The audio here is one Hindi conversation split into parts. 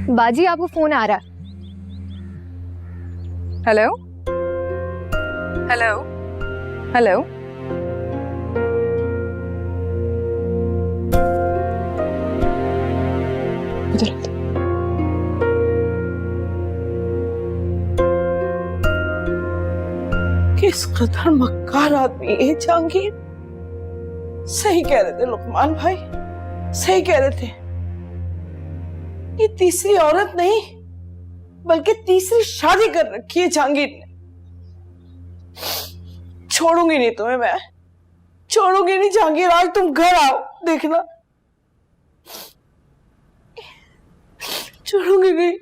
बाजी आपको फोन आ रहा है। Hello hello hello. किस कदर मक्कार आदमी है जहांगीर। सही कह रहे थे लुकमान भाई, सही कह रहे थे। ये तीसरी औरत नहीं बल्कि तीसरी शादी कर रखी है जहांगीर ने। छोड़ूंगी नहीं तुम्हें, मैं छोड़ूंगी नहीं जहांगीर। आज तुम घर आओ, देखना छोड़ूंगी नहीं।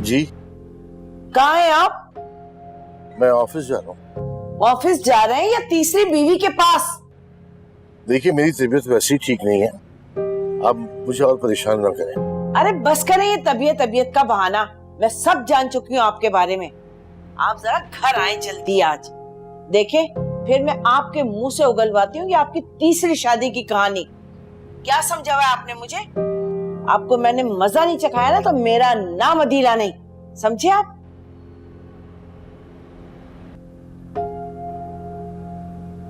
जी कहाँ हैं आप? मैं ऑफिस जा रहा हूँ। ऑफिस जा रहे हैं या तीसरी बीवी के पास? देखिए मेरी तबीयत वैसे ही ठीक नहीं है, आप मुझे और परेशान ना करें। अरे बस करें ये तबीयत का बहाना। मैं सब जान चुकी हूँ आपके बारे में। आप जरा घर आए जल्दी आज। देखें फिर मैं आपके मुंह से उगलवाती हूँ ये आपकी तीसरी शादी की कहानी। क्या समझा हुआ है आपने मुझे? आपको मैंने मजा नहीं चखाया ना तो मेरा नाम अदीला नहीं, समझे आप?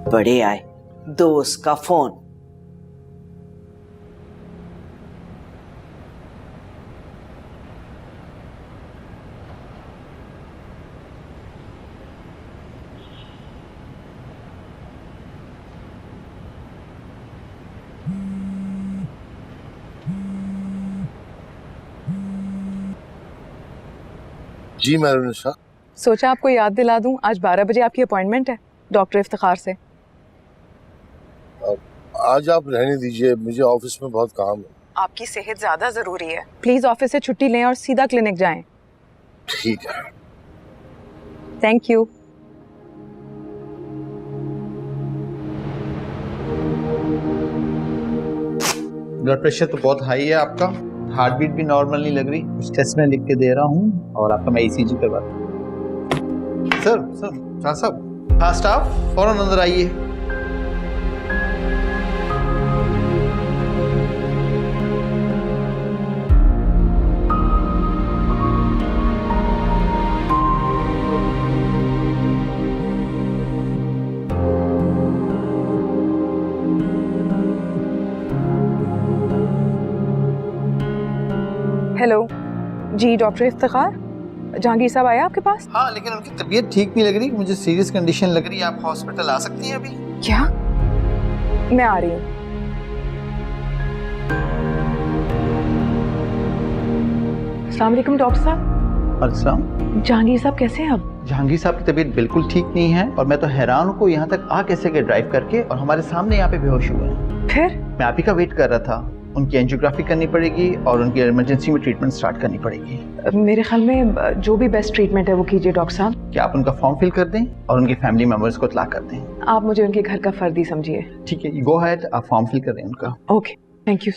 बड़े आए दोस्त का फोन। जी मैं साहब, सोचा आपको याद दिला दूं, आज 12 बजे आपकी अपॉइंटमेंट है डॉक्टर इफ्तिखार से। आज आप रहने दीजिए, मुझे ऑफिस में बहुत काम है। आपकी सेहत ज्यादा जरूरी है, प्लीज ऑफिस से छुट्टी लें और सीधा क्लिनिक जाएं। ठीक है। Thank you. ब्लड प्रेशर तो बहुत हाई है आपका, हार्ट बीट भी नॉर्मल नहीं लग रही। कुछ टेस्ट में लिख के दे रहा हूँ और आपका मैं ईसीजी करवा दूँ। सर शाह साहब, हाँ स्टाफ फौरन अंदर आइए। हेलो जी, डॉक्टर इफ्तिखार, जहांगीर साहब आए आपके पास? हाँ लेकिन उनकी तबीयत ठीक नहीं लग रही, मुझे सीरियस कंडीशन लग रही है। आप हॉस्पिटल आ सकती हैं अभी? क्या? मैं आ रही हूँ। अस्सलाम वालेकुम डॉक्टर साहब। अस्सलाम। जहांगीर साहब कैसे हैं अब? जहांगीर साहब की तबीयत बिल्कुल ठीक नहीं है और मैं तो हैरान हूँ को यहाँ तक आ कैसे गए ड्राइव करके, और हमारे सामने यहाँ पे बेहोश हुए हैं। फिर? मैं आप ही का वेट कर रहा था। उनकी एंजियोग्राफी करनी पड़ेगी और उनकी इमरजेंसी में ट्रीटमेंट स्टार्ट करनी पड़ेगी। मेरे ख्याल में जो भी बेस्ट ट्रीटमेंट है वो कीजिए डॉक्टर साहब। क्या आप उनका फॉर्म फिल कर दें और उनके फैमिली मेंबर्स को इत्तला कर दें? आप मुझे उनके घर का फर्दी समझिए। ठीक है, गो अहेड, आप फॉर्म फिल कर दें उनका। Okay, thank you.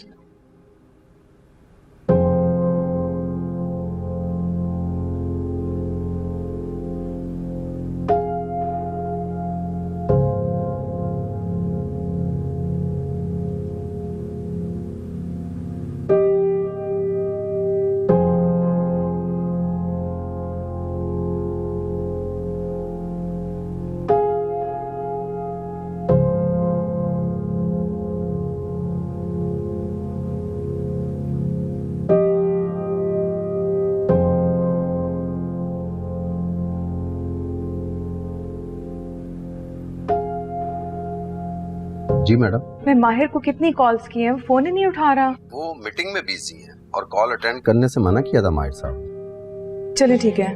जी मैडम। मैं माहिर को कितनी कॉल्स की हैं, वो फोन ही नहीं उठा रहा। वो मीटिंग में बिजी है और कॉल अटेंड करने से मना किया था माहिर साहब। चलिए ठीक है।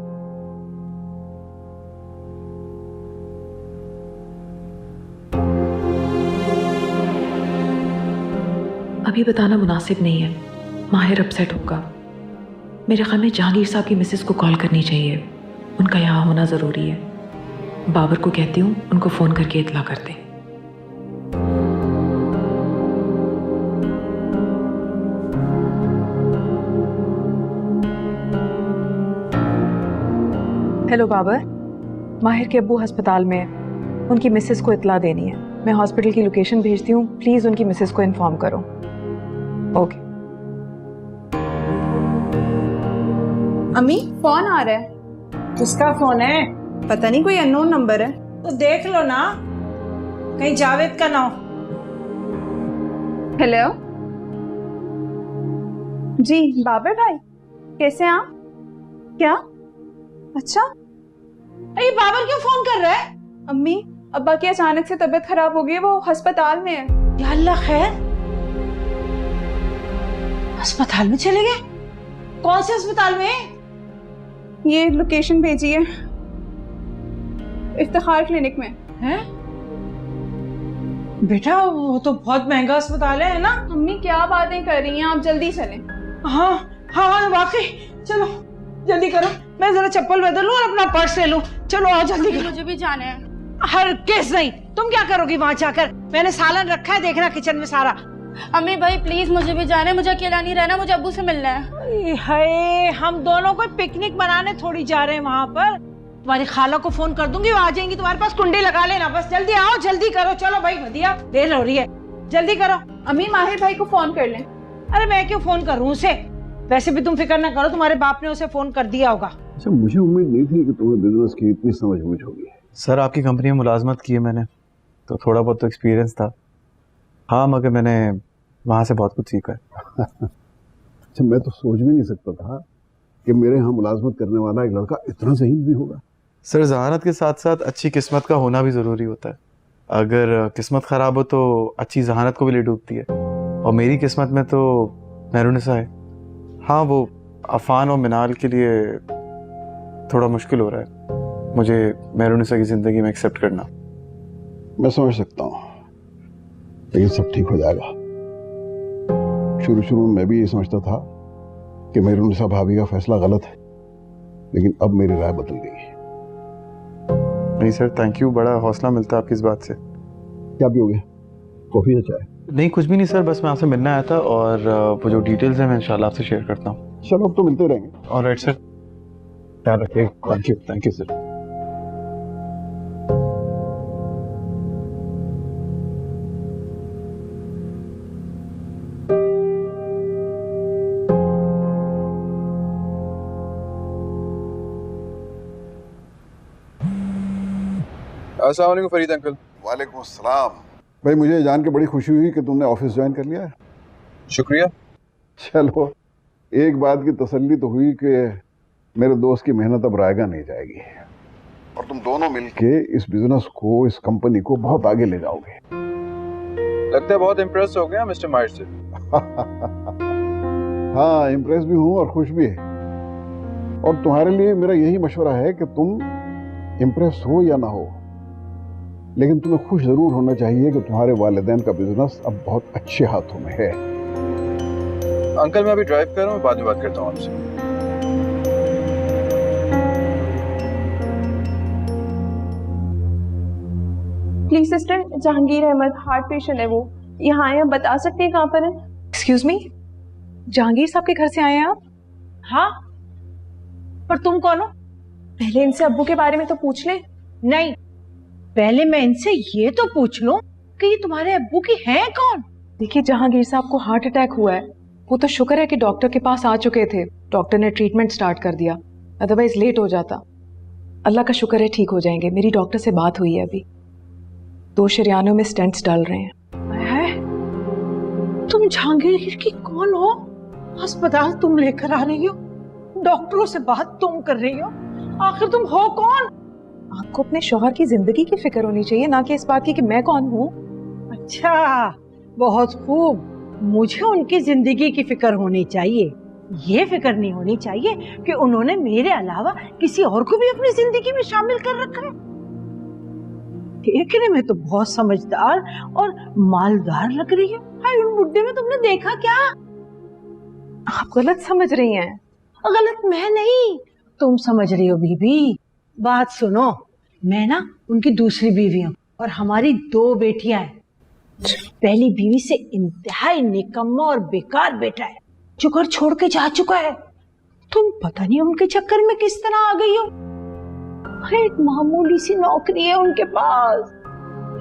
अभी बताना मुनासिब नहीं है, माहिर अपसेट होगा। मेरे ख्याल में जहांगीर साहब की मिसेस को कॉल करनी चाहिए, उनका यहाँ होना ज़रूरी है। बाबर को कहती हूँ उनको फ़ोन करके इत्तला कर दें। हेलो बाबर, माहिर के अब्बू अस्पताल में हैं। उनकी मिसेस को इत्ला देनी है। मैं हॉस्पिटल की लोकेशन भेजती हूँ, प्लीज़ उनकी मिसेस को इन्फॉर्म करो। ओके। अम्मी फोन आ रहा है। किसका फोन है? पता नहीं, कोई अननोन नंबर है। तो देख लो ना, कहीं जावेद का ना हो। हेलो जी, बाबर भाई कैसे हैं आप? क्या? अच्छा, अरे बाबर क्यों फोन कर रहा है? अम्मी अब्बा की अचानक से तबीयत खराब हो गई है, वो अस्पताल में है। या अल्लाह खैर, अस्पताल में चले गए? कौन से अस्पताल में? ये लोकेशन भेजी है, इफ्तिखार क्लिनिक में है। बेटा वो तो बहुत महंगा अस्पताल है ना? अम्मी क्या बातें कर रही हैं आप, जल्दी चलें। हाँ हाँ वाकई, चलो जल्दी करो, मैं जरा चप्पल बदल लूं और अपना पर्स ले लूं। चलो आओ जल्दी करो। मुझे भी जाना है। हर केस नहीं, तुम क्या करोगी वहां जाकर? मैंने सालन रखा है, देखना किचन में सारा। अम्मी भाई प्लीज, मुझे भी जाना है, मुझे अकेला नहीं रहना, मुझे अब्बू से मिलना है। हाय, हम दोनों को पिकनिक मनाने थोड़ी जा रहे हैं वहां पर। तुम्हारी खाला को फोन कर दूंगी, वो आ जाएंगी तुम्हारे पास। कुंडी लगा लेना बस। जल्दी आओ, जल्दी करो। चलो भाई भदिया, देर हो रही है, जल्दी करो। अम्मी माहिर भाई को फोन कर लें। अरे मैं क्यों फोन करूं उसे? वैसे भी तुम फिक्र ना करो, तुम्हारे बाप ने उसे फोन कर दिया होगा। अच्छा, मुझे उम्मीद नहीं थी कि तुम्हें बिजनेस की इतनी समझ होगी। सर आपकी कंपनी में मुलाजमत की है मैंने, तो थोड़ा बहुत तो एक्सपीरियंस था। हाँ, मगर मैंने वहाँ से बहुत कुछ सीखा है। अच्छा, मैं तो सोच भी नहीं सकता था कि मेरे यहाँ मुलाजमत करने वाला एक लड़का इतना ज़हीन भी होगा। सर जहानत के साथ साथ अच्छी किस्मत का होना भी ज़रूरी होता है। अगर किस्मत ख़राब हो तो अच्छी जहानत को भी ले डूबती है, और मेरी किस्मत में तो मेहरुनिसा है। हाँ, वो अफान और मिनाल के लिए थोड़ा मुश्किल हो रहा है मुझे मेहरुनिसा की ज़िंदगी में एक्सेप्ट करना। मैं समझ सकता हूँ, लेकिन सब ठीक हो जाएगा। शुरू में मैं भी ये समझता था कि मेहरुनिसा भाभी का फैसला गलत है, लेकिन अब मेरी राय बदल गई। नहीं सर, थैंक यू, बड़ा हौसला मिलता है आपकी इस बात से। क्या पियोगे, कॉफ़ी या चाय? नहीं, कुछ भी नहीं सर, बस मैं आपसे मिलना आया था, और वो जो डिटेल्स हैं मैं इंशाल्लाह आपसे शेयर करता हूँ। चलो, अब तो मिलते रहेंगे। ऑलराइट सर, ख्याल रखिए। Thank you sir. अस्सलाम वालेकुम फरीद अंकल। वालेकुम अस्सलाम। भाई, मुझे जान के बड़ी खुशी हुई कि तुमने ऑफिस ज्वाइन कर लिया है। शुक्रिया। चलो, एक बात की तसल्ली तो हुई कि मेरे दोस्त की मेहनत अब रायगा नहीं जाएगी, और तुम दोनों मिलके इस बिजनेस को, इस कंपनी को बहुत आगे ले जाओगे। लगता है बहुत इम्प्रेस हो गया मिस्टर माहिर से। हाँ, इम्प्रेस भी हूँ और खुश भी है। और तुम्हारे लिए मेरा यही मशवरा है कि तुम इम्प्रेस हो या ना हो, लेकिन तुम्हें खुश जरूर होना चाहिए कि तुम्हारे वालिदैन का बिजनेस अब बहुत अच्छे हाथों में है। अंकल मैं अभी ड्राइव कर रहा हूँ, बाद में बात करता हूँ आपसे। Please sister, Jahangir Ahmed heart patient है, वो यहाँ आए हैं, बता सकते हैं कहाँ पर है? एक्सक्यूज मी, जहांगीर साहब के घर से आए हैं आप? हाँ, पर तुम कौन हो? पहले इनसे अब्बू के बारे में तो पूछ ले। नहीं, पहले मैं इनसे ये तो पूछ लूं कि ये तुम्हारे अब्बू की हैं कौन? देखिए, जहांगीर साहब को हार्ट अटैक हुआ है। वो तो शुक्र है कि डॉक्टर के पास आ चुके थे, डॉक्टर ने ट्रीटमेंट स्टार्ट कर दिया, अदरवाइज लेट हो जाता। अल्लाह का शुक्र है ठीक हो जाएंगे। मेरी डॉक्टर से बात हुई है अभी, 2 शरियानों में स्टेंट्स डाल रहे हैं। तुम जहांगीर की कौन हो? अस्पताल तुम लेकर आ रही हो, डॉक्टरों से बात तुम कर रही हो, आखिर तुम हो कौन? आपको अपने शौहर की जिंदगी की फिक्र होनी चाहिए, ना कि इस बात की कि मैं कौन हूँ। अच्छा, बहुत खूब। मुझे उनकी जिंदगी की फिक्र होनी चाहिए, ये फिक्र नहीं होनी चाहिए कि उन्होंने मेरे अलावा किसी और को भी अपनी जिंदगी में शामिल कर रखा है। देखने में तो बहुत समझदार और मालदार लग रही है। हाय, उन बुड्ढे में तुमने देखा क्या? आप गलत समझ रही हैं। गलत मैं नहीं, तुम समझ रही हो बीबी। बात सुनो, मैं ना उनकी दूसरी बीवी हूँ, और हमारी 2 बेटियां हैं। पहली बीवी से इंतहाई निकम्मा और बेकार बेटा है, जो घर छोड़ के जा चुका है। तुम पता नहीं उनके चक्कर में किस तरह आ गई हो। एक मामूली सी नौकरी है उनके पास।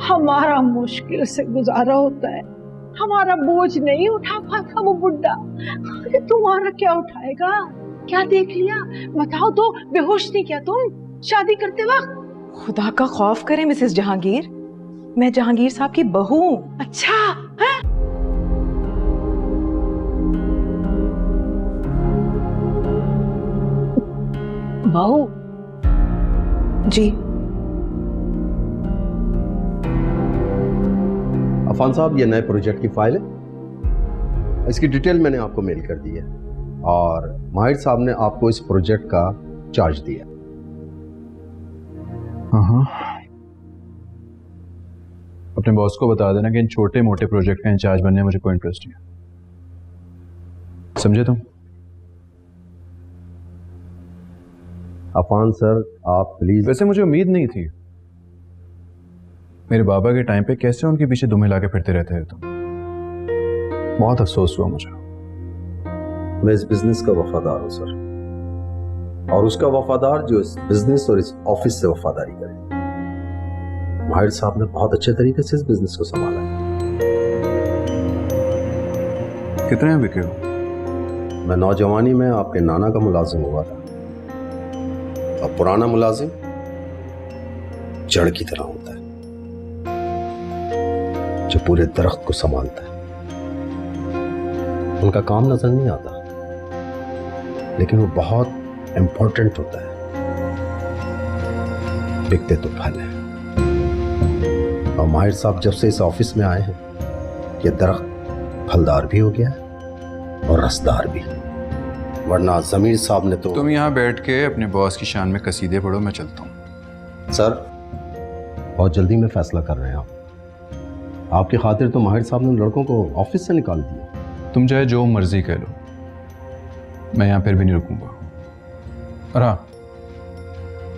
हमारा मुश्किल से गुजारा होता है, हमारा बोझ नहीं उठा पाता वो बुड्ढा। अरे तुम्हारा क्या उठाएगा? क्या देख लिया? बताओ तो, बेहोश थी क्या तुम शादी करते वक्त? खुदा का खौफ करें मिसेस जहांगीर, मैं जहांगीर साहब की बहू हूँ। अच्छा है? बहू? जी। अफान साहब, ये नए प्रोजेक्ट की फाइल है। इसकी डिटेल मैंने आपको मेल कर दी है और माहिर साहब ने आपको इस प्रोजेक्ट का चार्ज दिया। हाँ, अपने बॉस को बता देना कि इन छोटे मोटे प्रोजेक्ट का इंचार्ज बनने में मुझे कोई इंटरेस्ट नहीं है, समझे तुम? अफान सर, आप प्लीज। वैसे मुझे उम्मीद नहीं थी। मेरे बाबा के टाइम पे कैसे उनके पीछे दुम हिला के फिरते रहते थे तुम। बहुत अफसोस हुआ मुझे। मैं इस बिजनेस का वफादार हूं सर, और उसका वफादार जो इस बिजनेस और इस ऑफिस से वफादारी करे। माहिर साहब ने बहुत अच्छे तरीके से इस बिजनेस को संभाला है। कितने में बिके हो? मैं नौजवानी में आपके नाना का मुलाजिम हुआ था, और पुराना मुलाजिम जड़ की तरह होता है जो पूरे दरख्त को संभालता है। उनका काम नजर नहीं आता, लेकिन वो बहुत इंपॉर्टेंट होता है। बिकते तो फल है, और माहिर साहब जब से इस ऑफिस में आए हैं, ये दरख्त फलदार भी हो गया है और रसदार भी। वरना जमीर साहब ने तो। तुम यहाँ बैठ के अपने बॉस की शान में कसीदे पढ़ो, मैं चलता हूँ। सर, बहुत जल्दी में फैसला कर रहे हैं आप। आपकी खातिर तो माहिर साहब ने लड़कों को ऑफिस से निकाल दिया। तुम चाहे जो मर्जी कह लो, मैं यहाँ फिर भी नहीं रुकूंगा। और हाँ,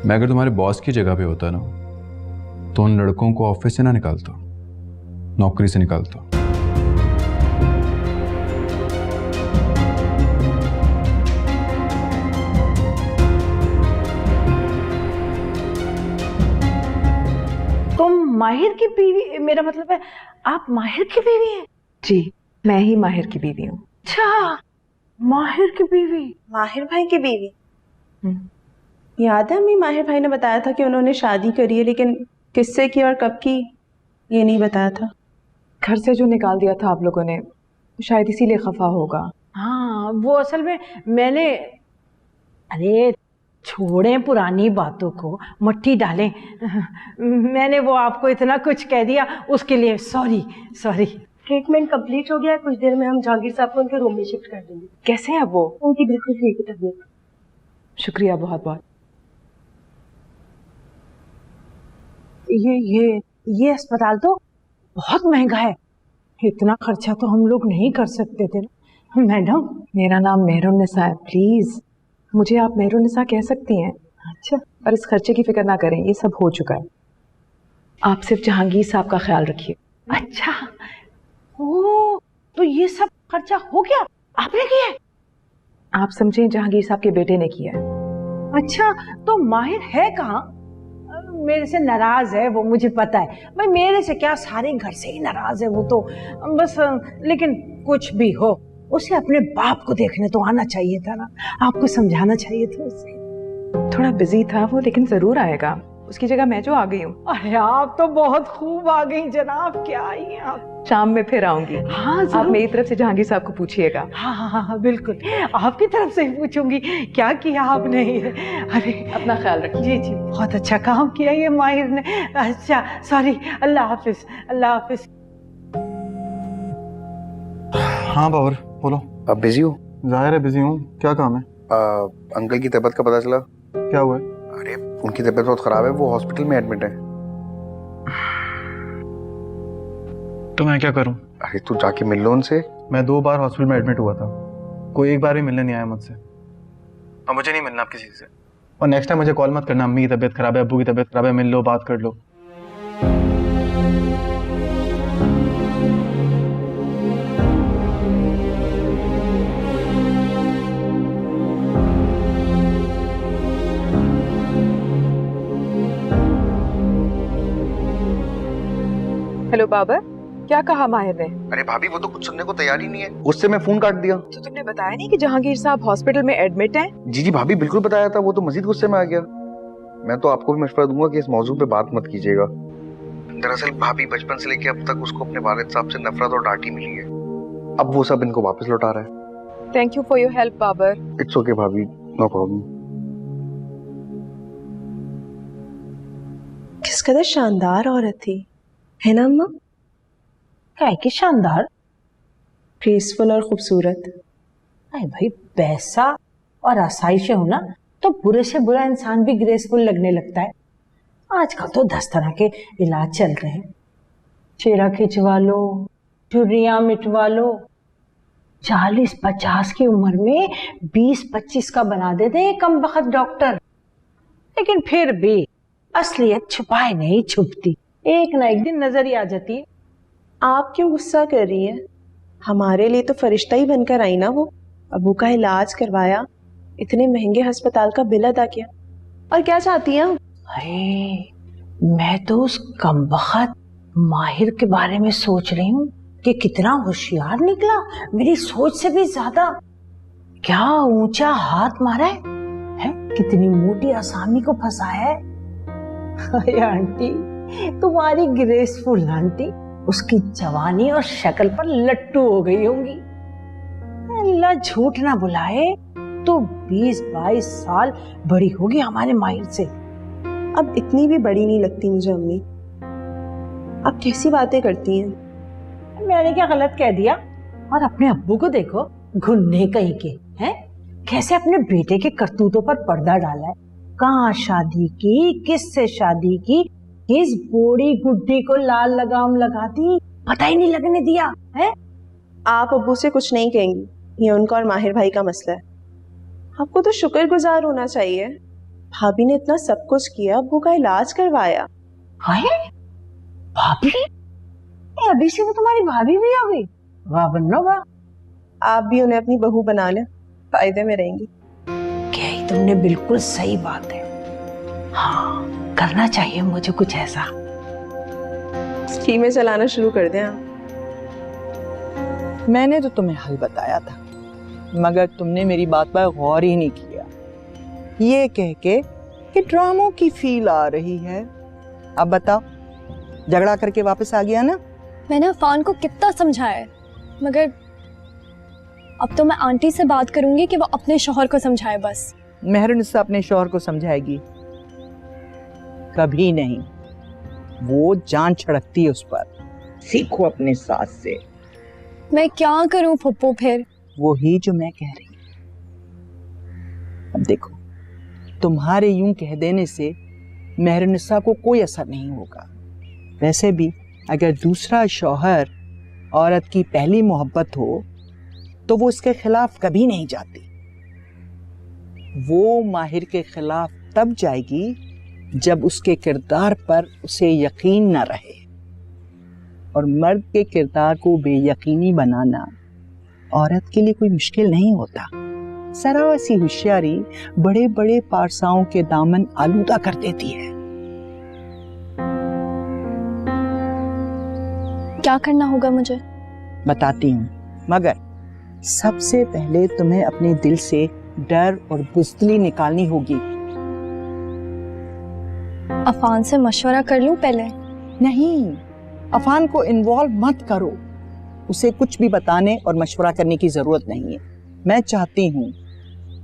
मैं अगर तुम्हारे बॉस की जगह पे होता ना, तो उन लड़कों को ऑफिस से ना निकालता, नौकरी से निकालता। तुम माहिर की बीवी? मेरा मतलब है आप माहिर की बीवी हैं? जी, मैं ही माहिर की बीवी हूँ। अच्छा, माहिर की बीवी? माहिर भाई की बीवी? याद है अम्मी, माहिर भाई ने बताया था कि उन्होंने शादी करी है, लेकिन किससे की और कब की ये नहीं बताया था। घर से जो निकाल दिया था आप लोगों ने, शायद इसीलिए खफा होगा। हाँ, वो असल में मैंने, अरे छोड़ें पुरानी बातों को, मट्टी डालें। मैंने वो आपको इतना कुछ कह दिया, उसके लिए सॉरी। ट्रीटमेंट कंप्लीट हो गया है, कुछ देर में हम जहांगीर साहब को उनके रूम में शिफ्ट कर देंगे। कैसे है वो? उनकी बिल्कुल ठीक है तबीयत। शुक्रिया बहुत बहुत। ये अस्पताल तो बहुत महंगा है, इतना खर्चा तो हम लोग नहीं कर सकते थे ना मैडम। मेरा नाम मेहरुन्निसा है, प्लीज मुझे आप मेहरुन्निसा कह सकती हैं। अच्छा, और इस खर्चे की फिक्र ना करें, ये सब हो चुका है। आप सिर्फ जहांगीर साहब का ख्याल रखिए। अच्छा, ओ तो ये सब खर्चा हो गया, आपने किया है? आप समझें जहांगीर साहब के बेटे ने किया है। अच्छा, तो माहिर है कहाँ? मेरे से नाराज है वो, मुझे पता है। भाई मेरे से क्या, सारे घर से ही नाराज है वो तो बस। लेकिन कुछ भी हो, उसे अपने बाप को देखने तो आना चाहिए था ना, आपको समझाना चाहिए था उसे। थोड़ा बिजी था वो, लेकिन जरूर आएगा। उसकी जगह मैं जो आ गई हूँ। अरे आप तो बहुत खूब आ गई जनाब, क्या आई हैं आप? शाम में फिर आऊंगी। हाँ, आप मेरी तरफ से जहांगीर साहब को पूछिएगा। हाँ, बिल्कुल आपकी तरफ से ही पूछूंगी, क्या किया आपने। अरे अपना ख्याल रखिए। जी, बहुत अच्छा काम किया ये माहिर ने। अच्छा, सॉरी, अल्लाह हाफिज। हाँ बाबर, बोलो। आप बिजी हो? जाहिर है बिजी हूँ, क्या काम है? अंकल की तबीयत का पता चला। क्या हुआ है? अरे उनकी तबीयत बहुत खराब है, वो हॉस्पिटल में एडमिट है। तो मैं क्या करूं? अरे तू जाके मिल लो उनसे। मैं 2 बार हॉस्पिटल में एडमिट हुआ था, कोई एक बार भी मिलने नहीं आया मुझसे। और मुझे नहीं मिलना आप किसी से। और नेक्स्ट टाइम मुझे कॉल मत करना, अम्मी की तबीयत खराब है, अब्बू की तबीयत खराब है, मिल लो, बात कर लो। हेलो बाबर, क्या कहा माहिर ने? अरे भाभी वो तो कुछ सुनने को तैयार ही नहीं है, उससे मैं फोन काट दिया। तो तुमने बताया नहीं कि जहांगीर साहब हॉस्पिटल में एडमिट हैं? जी भाभी बिल्कुल बताया था, वो तो मजीद गुस्से में आ गया। मैं तो आपको भी मशवरा दूंगा कि इस मौजू पे बात मत कीजिएगा। दरअसल भाभी बचपन से लेके अब तक उसको अपने वालिद साहब से नफरत और डांट ही मिली है। अब वो सब इनको वापस लौटा रहा है। Thank you for your help Babar. It's okay भाभी, नो प्रॉब्लम। किस कदर शानदार औरत थी, है ना अम्मा? क्या कि शानदार, ग्रेसफुल और खूबसूरत। अरे भाई पैसा और आसाइशें हो ना तो बुरे से बुरा इंसान भी ग्रेसफुल लगने लगता है। आजकल तो 10 तरह के इलाज चल रहे हैं, चेहरा खिंचवा लो, झुर्रियां मिटवा लो। 40-50 की उम्र में 20-25 का बना देते हैं कम बखत डॉक्टर। लेकिन फिर भी असलियत छुपाए नहीं छुपती, एक ना एक दिन नजर ही आ जाती है। आप क्यों गुस्सा कर रही हैं? हमारे लिए तो फरिश्ता ही बनकर आई ना वो। अबू का इलाज करवाया, इतने महंगे अस्पताल का बिल अदा किया, और क्या चाहती हैं? अरे मैं तो उस कमबख्त माहिर के बारे में सोच रही हूँ कि कितना होशियार निकला, मेरी सोच से भी ज्यादा। क्या ऊंचा हाथ मारा है? कितनी मोटी आसामी को फंसाया है। अरे आंटी, तुम्हारी ग्रेसफुल आंटी उसकी जवानी और शक्ल पर लट्टू हो गई होंगी। अल्लाह झूठ ना बुलाए तो 20-22 साल बड़ी होगी हमारे माहिर से। अब इतनी भी बड़ी नहीं लगती मुझे अम्मी। आप कैसी बातें करती हैं? मैंने क्या गलत कह दिया? और अपने अब्बू को देखो, घुन्ने कहीं के हैं, कैसे अपने बेटे के करतूतों पर पर्दा डाला है। कहाँ शादी की, किससे शादी की, किस बूढ़ी गुड्डी को लाल लगाम लगा दी, पता ही नहीं लगने दिया है। आप अब्बू से कुछ नहीं कहेंगी, ये उनका और माहिर भाई का मसला है। आपको तो शुक्रगुजार होना चाहिए, भाभी ने इतना सब कुछ किया, अब्बू का इलाज करवाया। भाभी? अभी से वो तुम्हारी भाभी भी आ गई? वाह बन्नो वाह। आप भी उन्हें अपनी बहू बना लें, फायदे में रहेंगी। क्या ही तुमने बिल्कुल सही बात है। हाँ, करना चाहिए मुझे कुछ ऐसा। स्कीमें चलाना शुरू कर दें आप। मैंने तो तुम्हें हल बताया था, मगर तुमने मेरी बात पर गौर ही नहीं किया, ये कह के कि ड्रामों की फील आ रही है। अब बताओ, झगड़ा करके वापस आ गया ना? मैंने अफान को कितना समझाया, मगर अब तो मैं आंटी से बात करूंगी कि वो अपने शौहर को समझाए। बस मेहरुनिसा अपने शौहर को समझाएगी? कभी नहीं, वो जान छिड़कती है उस पर। सीखो अपने सास से। मैं क्या करूं फुप्पो फिर? वही जो मैं कह रही हूँ। अब देखो, तुम्हारे यूं कह देने से मेहरुनिसा को कोई असर नहीं होगा। वैसे भी अगर दूसरा शौहर औरत की पहली मोहब्बत हो तो वो उसके खिलाफ कभी नहीं जाती। वो माहिर के खिलाफ तब जाएगी जब उसके किरदार पर उसे यकीन न रहे। और मर्द के किरदार को बेयकीनी बनाना औरत के लिए कोई मुश्किल नहीं होता। जरा सी होशियारी बड़े बड़े पारसाओं के दामन आलूदा कर देती है। क्या करना होगा मुझे? बताती हूँ, मगर सबसे पहले तुम्हें अपने दिल से डर और बुज़दिली निकालनी होगी। अफान से मशवरा कर लूं पहले? नहीं, अफान को इन्वॉल्व मत करो। उसे कुछ भी बताने और मशवरा करने की जरूरत नहीं है। मैं चाहती हूँ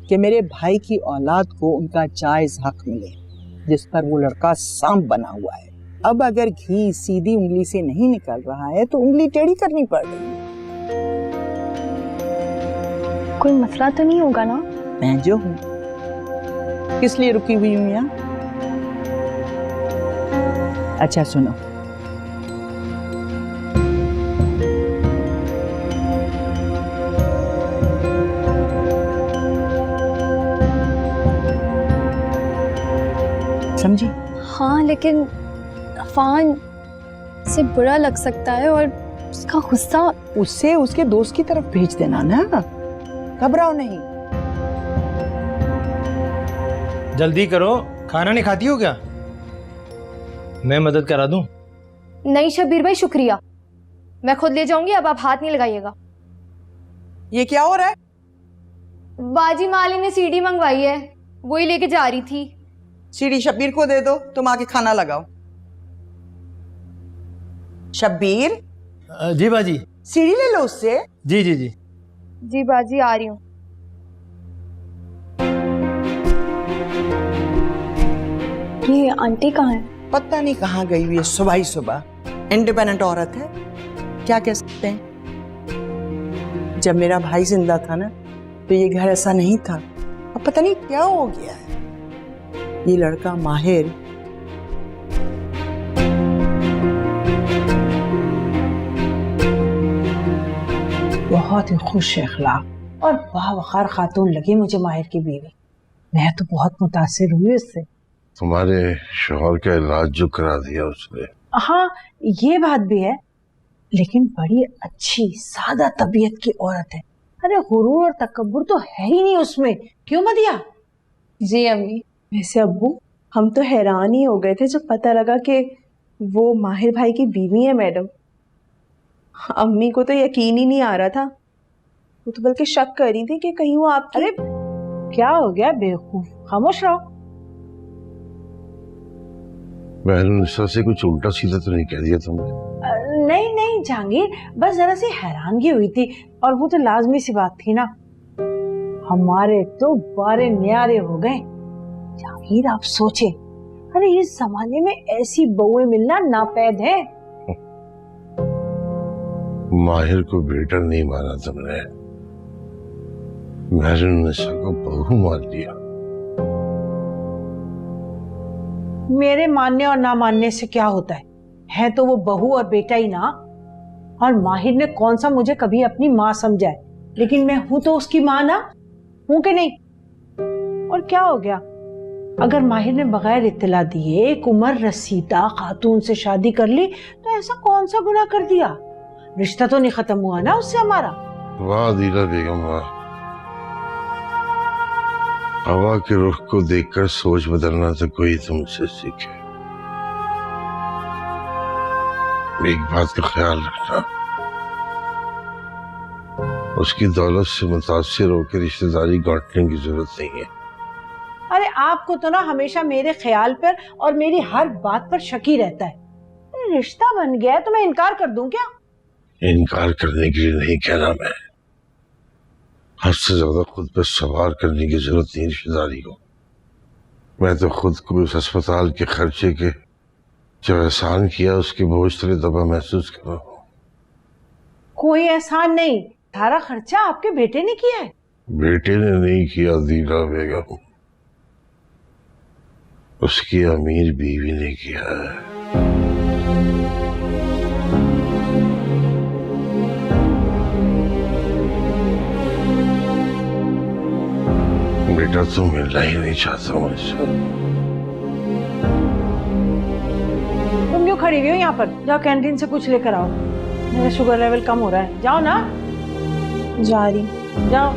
कि मेरे भाई की औलाद को उनका जायज हक मिले, जिस पर वो लड़का सांप बना हुआ है। अब अगर घी सीधी उंगली से नहीं निकल रहा है तो उंगली टेढ़ी करनी पड़ रही है। कोई मसला तो नहीं होगा ना? मैं जो हूँ, किस लिए रुकी हुई हूँ यहाँ? अच्छा सुनो, समझी? हाँ, लेकिन अफान से बुरा लग सकता है और उसका गुस्सा। उससे उसके दोस्त की तरफ भेज देना ना, घबराओ नहीं। जल्दी करो, खाना नहीं खाती हो क्या? मैं मदद करा दूं? नहीं शब्बीर भाई शुक्रिया, मैं खुद ले जाऊंगी, अब आप हाथ नहीं लगाइएगा। ये क्या हो रहा है? बाजी माली ने सीढ़ी मंगवाई है, वही लेके जा रही थी। सीढ़ी शब्बीर को दे दो, तुम आके खाना लगाओ। शब्बीर। जी बाजी। सीढ़ी ले लो उससे। जी जी जी जी बाजी आ रही हूँ। ये आंटी कहाँ है? पता नहीं कहाँ गई हुई है सुबह ही सुबह। इंडिपेंडेंट औरत है, क्या कह सकते हैं। जब मेरा भाई जिंदा था ना तो ये घर ऐसा नहीं था, अब पता नहीं क्या हो गया है। ये लड़का माहिर बहुत ही खुश अखलाक और बावकार खातून लगी मुझे माहिर की बीवी। मैं तो बहुत मुतासिर हुई उससे। तुम्हारे शौहर का इलाज जो करा दिया उसने। हाँ ये बात भी है, लेकिन बड़ी अच्छी सादा तबीयत की औरत है। अरे गुरूर और तकब्बुर तो है ही नहीं उसमें, क्यों मदिया? जी अम्मी। वैसे अब्बू, हम तो हैरान ही हो गए थे जब पता लगा कि वो माहिर भाई की बीवी है मैडम। अम्मी को तो यकीन ही नहीं आ रहा था, वो तो बल्कि शक कर रही थी कि कहीं वो आपकी। अरे क्या हो गया बेवकूफ, खामोश रहो। महरुनिसा से कुछ उल्टा सीधा तो नहीं कह दिया तुमने? नहीं नहीं जहांगीर, बस जरा सी हैरानगी हुई थी, और वो तो लाजमी सी बात थी ना। हमारे तो बारे न्यारे हो गए। जहांगीर आप सोचे, अरे इस जमाने में ऐसी बहुएं मिलना नापैद है। माहिर को बेटा नहीं माना तुमने, महरुनिसा को बहू मान लिया। मेरे मानने और ना मानने से क्या होता है तो वो बहू और बेटा ही ना। और माहिर ने कौन सा मुझे कभी अपनी माँ समझा है, लेकिन मैं हूं तो उसकी माँ ना, हूं कि नहीं? और क्या हो गया अगर माहिर ने बगैर इत्तला दिए एक उम्र रसीदा खातून से शादी कर ली, तो ऐसा कौन सा गुनाह कर दिया? रिश्ता तो नहीं खत्म हुआ ना उससे हमारा। वाह दीला बेगम वाह, हवा के रुख को देखकर सोच बदलना तो कोई तुमसे सीखे। एक बात का ख्याल रखना, उसकी दौलत से मुतासिर होकर रिश्तेदारी गांठने की जरूरत नहीं है। अरे आपको तो ना हमेशा मेरे ख्याल पर और मेरी हर बात पर शक ही रहता है। रिश्ता बन गया है तो मैं इनकार कर दूं क्या? इनकार करने के लिए नहीं कहना मैं, हद से ज्यादा खुद पर सवार करने की जरूरत नहीं रिश्तेदारी को। मैं तो खुद को उस अस्पताल के खर्चे के जो एहसान किया उसके बोझ तले दबा महसूस कर रहा हूँ। कोई एहसान नहीं, सारा खर्चा आपके बेटे ने किया है। बेटे ने नहीं किया दीला बेगम, उसकी अमीर बीवी ने किया है। बेटा तुम मिलना ही नहीं चाहता मुझसे। तुम क्यों खड़ी हुई हो यहाँ पर? जाओ कैंटीन से कुछ लेकर आओ, मेरा शुगर लेवल कम हो रहा है। जाओ ना। जा रही। जाओ।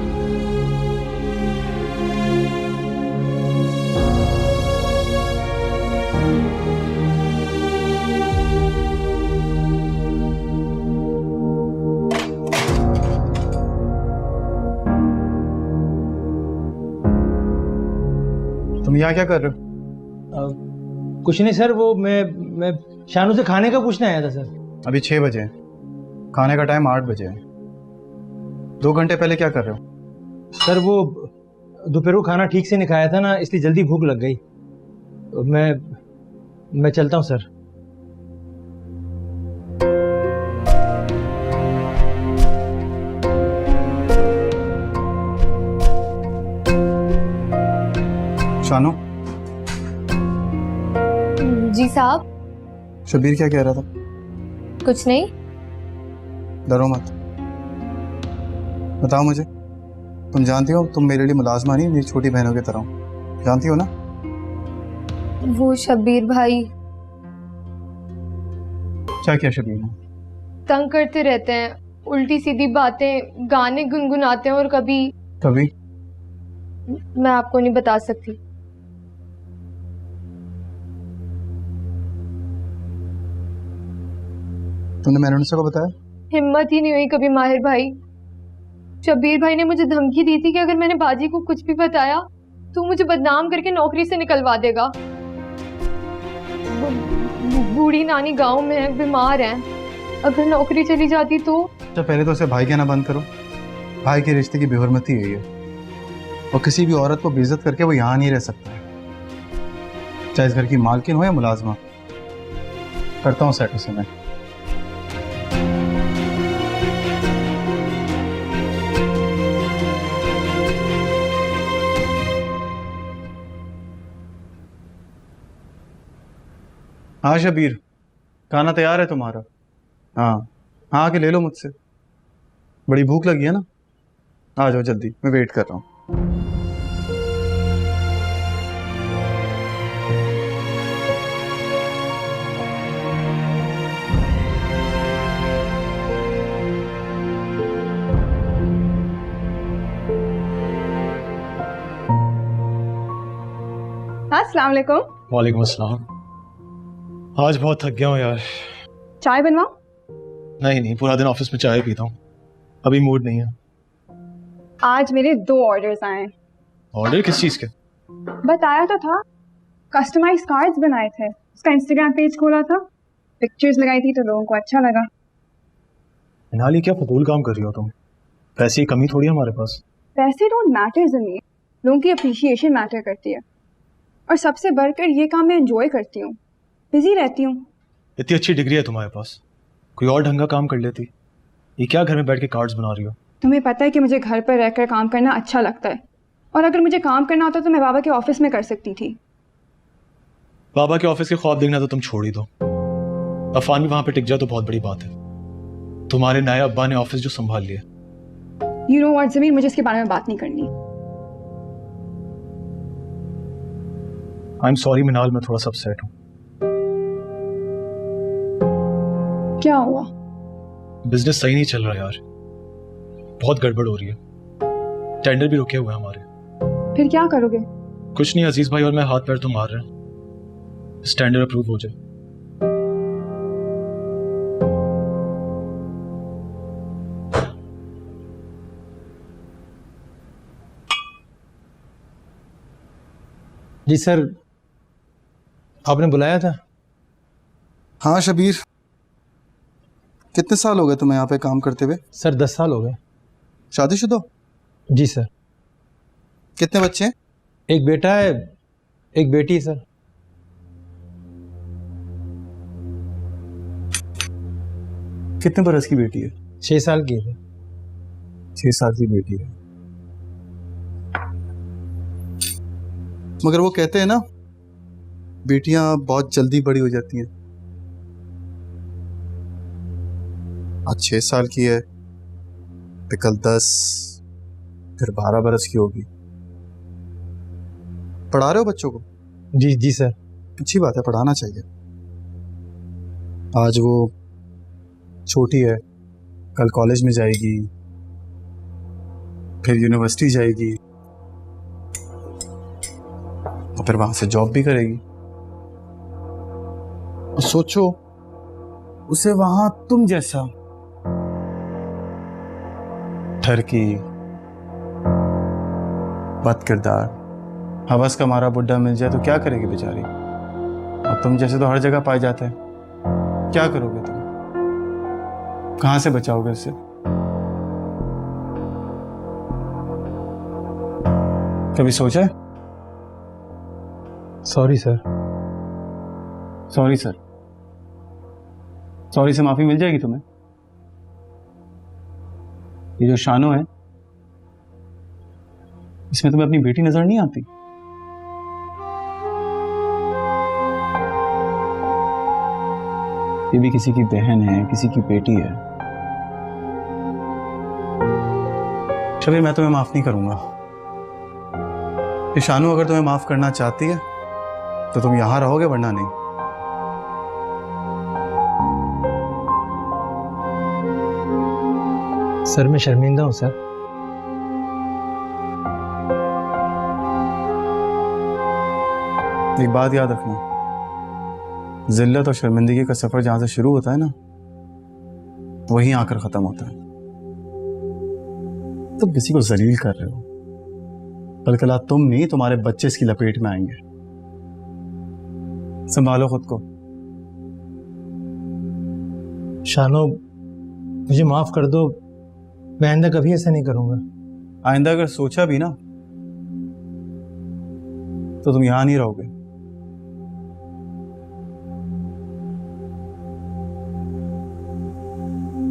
तुम यहाँ क्या कर रहे हो? कुछ नहीं सर, वो मैं शानू से खाने का पूछने आया था सर। अभी 6 बजे हैं, खाने का टाइम 8 बजे है। 2 घंटे पहले क्या कर रहे हो? सर वो दोपहर को खाना ठीक से नहीं खाया था ना, इसलिए जल्दी भूख लग गई। तो मैं चलता हूँ सर। शानू। जी साहब। शबीर क्या कह रहा था? कुछ नहीं। डरो मत, बताओ मुझे। तुम जानती हो तुम मेरे लिए मुलाजमा नहीं, मेरी छोटी बहनों की तरह हो, जानती हो ना? वो शब्बीर भाई क्या किया शबीर ने? तंग करते रहते हैं, उल्टी सीधी बातें, गाने गुनगुनाते हैं, और कभी मैं आपको नहीं बता सकती। तुमने मैनुनिसा को बताया? हिम्मत ही नहीं हुई कभी माहिर भाई। शब्बीर भाई ने मुझे धमकी दी थी कि अगर मैंने बाजी को कुछ भी बताया तो मुझे बदनाम करके नौकरी से निकलवा देगा। बूढ़ी नानी गांव में है, बीमार है, अगर नौकरी चली जाती तो। अच्छा पहले तो उसे भाई कहना बंद करो। भाई के रिश्ते की बेहरमती है ये, और किसी भी औरत को बेइज्जत करके वो यहाँ नहीं रह सकता है, चाहे इस घर की मालकिन हो या मुलाजमा। करता हूँ सेट उसे मैं। हाँ शबीर, खाना तैयार है तुम्हारा? हाँ हाँ, आके ले लो मुझसे। बड़ी भूख लगी है ना, आ जाओ जल्दी, मैं वेट कर रहा हूँ। अस्सलाम वालेकुम। वालेकुम अस्सलाम। आज बहुत थक गया हूँ यार। चाय बनवाऊं? नहीं, पूरा दिन ऑफिस में चाय पीता हूँ, अभी मूड नहीं है। आज मेरे 2 ऑर्डर्स आए हैं। ऑर्डर किस चीज़ के? बताया तो था, कस्टमाइज कार्ड्स बनाए थे, उसका इंस्टाग्राम पेज खोला था, पिक्चर्स लगाई थी तो लोगों को अच्छा लगा। नाली क्या फजूल काम कर रही हो तुम? पैसे की कमी थोड़ी है हमारे पास। पैसे डोंट मैटर ज़मीन, लोगों की अप्रिशिएशन मैटर करती है, और सबसे बढ़कर ये काम मैं एंजॉय करती हूँ, बिजी रहती हूँ। इतनी अच्छी डिग्री है तुम्हारे पास, कोई और ढंग का काम कर लेती। ये क्या घर में बैठ के कार्ड्स बना रही हो? तुम्हें पता है कि मुझे घर पर रहकर काम करना अच्छा लगता है, और अगर मुझे काम करना होता तो मैं बाबा के ऑफिस में कर सकती थी। बाबा के ऑफिस के ख्वाब देखना तो तुम छोड़ ही दो, अफान भी वहां पे टिक जाए तो बहुत बड़ी बात है। तुम्हारे नए अब्बा ने ऑफिस जो संभाल लिया। यू नो व्हाट ज़मीन, मुझे इसके बारे में बात नहीं करनी। आई एम सॉरी मिनाल, मैं थोड़ा सा अपसेट हूँ। क्या हुआ? बिजनेस सही नहीं चल रहा यार, बहुत गड़बड़ हो रही है, टेंडर भी रुके हुए हैं हमारे। फिर क्या करोगे? कुछ नहीं, अजीज भाई और मैं हाथ पैर तो मार रहे हैं, इस टेंडर अप्रूव हो जाए। जी सर, आपने बुलाया था? हाँ शबीर, कितने साल हो गए तुम्हें यहाँ पे काम करते हुए? सर 10 साल हो गए। शादीशुदा? जी सर। कितने बच्चे हैं? एक बेटा है, एक बेटी है सर। कितने बरस की बेटी है? 6 साल की है। 6 साल की बेटी है। मगर वो कहते हैं ना, बेटियां बहुत जल्दी बड़ी हो जाती हैं। आज 6 साल की है, फिर कल 10, फिर 12 बरस की होगी। पढ़ा रहे हो बच्चों को? जी जी सर। अच्छी बात है, पढ़ाना चाहिए। आज वो छोटी है, कल कॉलेज में जाएगी, फिर यूनिवर्सिटी जाएगी, और फिर वहां से जॉब भी करेगी। और सोचो, उसे वहां तुम जैसा ठरकी, बद किरदार, हवस का मारा बुड्ढा मिल जाए तो क्या करेगी बेचारी? और तुम जैसे तो हर जगह पाए जाते हैं, क्या करोगे तुम? कहां से बचाओगे उससे? कभी सोचा है? Sorry sir. Sorry sir? Sorry से माफी मिल जाएगी तुम्हें? ये जो शानो है, इसमें तुम्हें अपनी बेटी नजर नहीं आती? ये भी किसी की बहन है, किसी की बेटी है। शबीर, मैं तुम्हें माफ नहीं करूंगा। ये शानू अगर तुम्हें माफ करना चाहती है तो तुम यहां रहोगे, वरना नहीं। सर मैं शर्मिंदा हूं सर। एक बात याद रखना, जिल्लत और शर्मिंदगी का सफर जहां से शुरू होता है ना, वहीं आकर ख़त्म होता है। तुम किसी को जलील कर रहे हो, बल्कि तुम नहीं, तुम्हारे बच्चे इसकी लपेट में आएंगे। संभालो खुद को। शानो, मुझे माफ़ कर दो, मैं आइंदा कभी ऐसा नहीं करूँगा। आइंदा अगर सोचा भी ना तो तुम यहां नहीं रहोगे।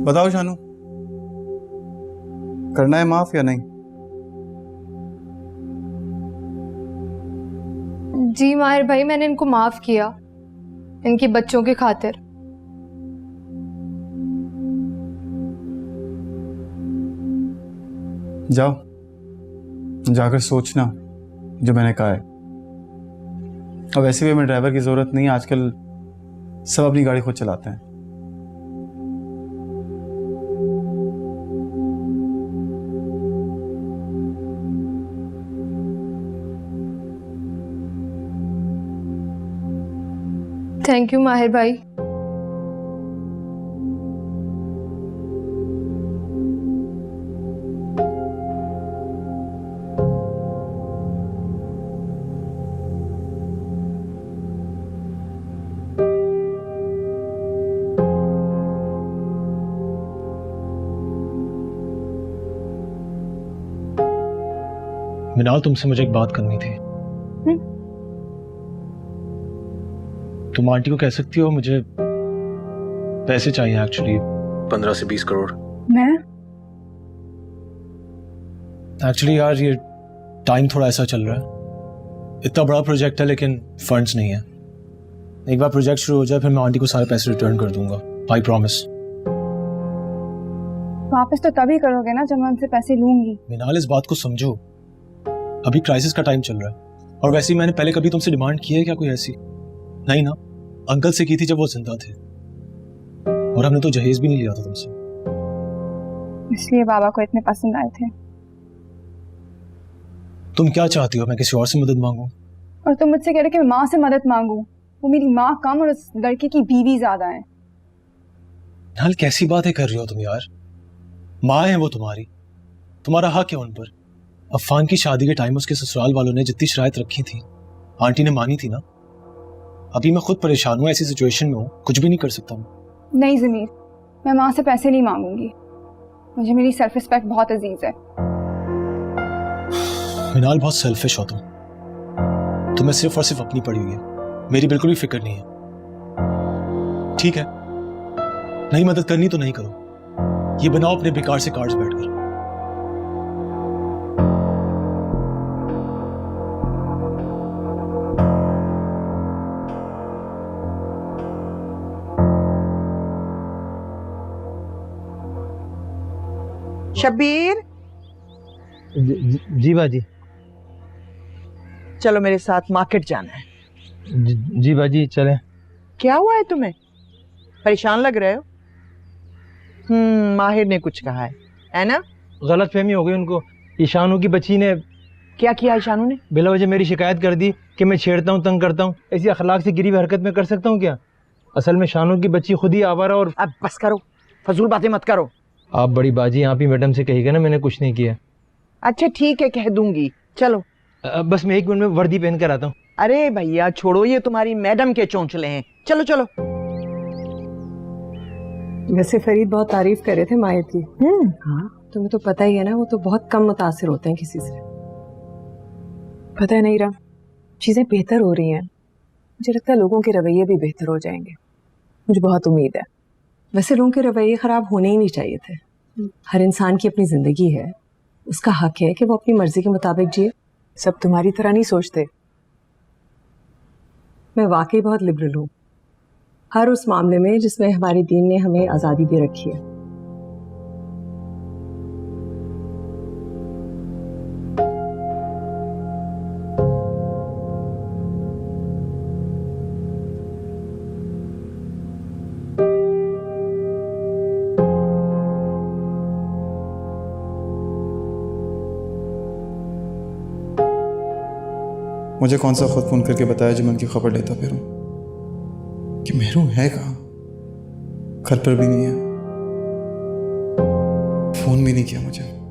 बताओ शानू, करना है माफ या नहीं? जी माहिर भाई, मैंने इनको माफ किया इनके बच्चों के खातिर। जाओ, जाकर सोचना जो मैंने कहा है। और वैसे भी हमें ड्राइवर की जरूरत नहीं है, आजकल सब अपनी गाड़ी खुद चलाते हैं। थैंक यू माहिर भाई। मिनाल, तुमसे मुझे एक बात करनी थी। तुम आंटी को कह सकती हो मुझे पैसे चाहिए एक्चुअली 15 से 20 करोड़। मैं एक्चुअली यार ये टाइम थोड़ा ऐसा चल रहा है, इतना बड़ा प्रोजेक्ट है लेकिन फंड्स नहीं है। एक बार प्रोजेक्ट शुरू हो जाए फिर मैं आंटी को सारे पैसे रिटर्न कर दूंगा, आई प्रॉमिस। वापस तो तभी करोगे ना जब मैं उनसे पैसे लूंगी। मिनाल, इस बात को समझो, अभी क्राइसिस का टाइम चल रहा है। और वैसे ही मैंने पहले कभी तुमसे डिमांड की है क्या कोई ऐसी? नहीं ना, अंकल से की थी जब वो जिंदा थे, और हमने तो जहेज भी नहीं लिया था तुमसे। इसलिए बाबा को इतने पसंद आए थे। तुम क्या चाहती हो, मैं किसी और से मदद मांगूं? और तुम मुझसे कह रहे कि मैं माँ से मदद मांगू? वो मेरी माँ कम और उस लड़के की बीवी ज्यादा है। हाल कैसी बातें कर रही हो तुम यार? माँ है वो तुम्हारी, तुम्हारा हक है उन पर। अफान की शादी के टाइम उसके ससुराल वालों ने जितनी शराइत रखी थी आंटी ने मानी थी ना। अभी मैं खुद परेशान हूँ, ऐसी सिचुएशन में हूँ, कुछ भी नहीं कर सकता हूँ। नहीं ज़मीर, मैं माँ से पैसे नहीं मांगूंगी। मुझे मेरी सेल्फ रिस्पेक्ट बहुत अजीज है। मिनाल, बहुत सेल्फिश हो तुम। तुम्हें सिर्फ और सिर्फ अपनी पड़ी हुई है, मेरी बिल्कुल भी फिक्र नहीं है। ठीक है, नहीं मदद करनी तो नहीं करो, ये बनाओ अपने बेकार से कार्ड्स बैठकर। शब्बीर, जी बाजी। चलो मेरे साथ मार्केट जाना है। जी बाजी, चलें। क्या हुआ है तुम्हें? परेशान लग रहे हो। माहिर ने कुछ कहा है ना? गलत फहमी हो गई उनको। ईशानू की बच्ची ने क्या किया? ईशानू ने बिला वजह मेरी शिकायत कर दी कि मैं छेड़ता हूँ, तंग करता हूँ। ऐसी अखलाक से गिरी हुई हरकत में कर सकता हूँ क्या? असल में शानू की बच्ची खुद ही आवारा। और अब बस करो, फजूल बातें मत करो। आप बड़ी बाजी, आप ही मैडम से कहिएगा ना मैंने कुछ नहीं किया। अच्छा ठीक है, कह दूंगी। चलो बस मैं 1 मिनट में वर्दी पहन कर आता हूँ। अरे भैया छोड़ो, ये तुम्हारी मैडम के चौंचले हैं। चलो चलो। वैसे फरीद बहुत तारीफ कर रहे थे माहिर की। हाँ, तुम्हें तो पता ही है ना, वो तो बहुत कम मुतासिर होते हैं किसी से। पता है नहीं रहा, चीजें बेहतर हो रही हैं। मुझे लगता है लोगों के रवैये भी बेहतर हो जाएंगे, मुझे बहुत उम्मीद है। वैसे लोगों के रवैये खराब होने ही नहीं चाहिए थे। हर इंसान की अपनी जिंदगी है, उसका हक है कि वो अपनी मर्जी के मुताबिक जिए। सब तुम्हारी तरह नहीं सोचते। मैं वाकई बहुत लिबरल हूँ, हर उस मामले में जिसमें हमारे दीन ने हमें आज़ादी दे रखी है। मुझे कौन सा खुद फोन करके बताया जो मैं उनकी खबर लेता फिरूं कि मेहरू है कहाँ? घर पर भी नहीं है, फ़ोन भी नहीं किया मुझे।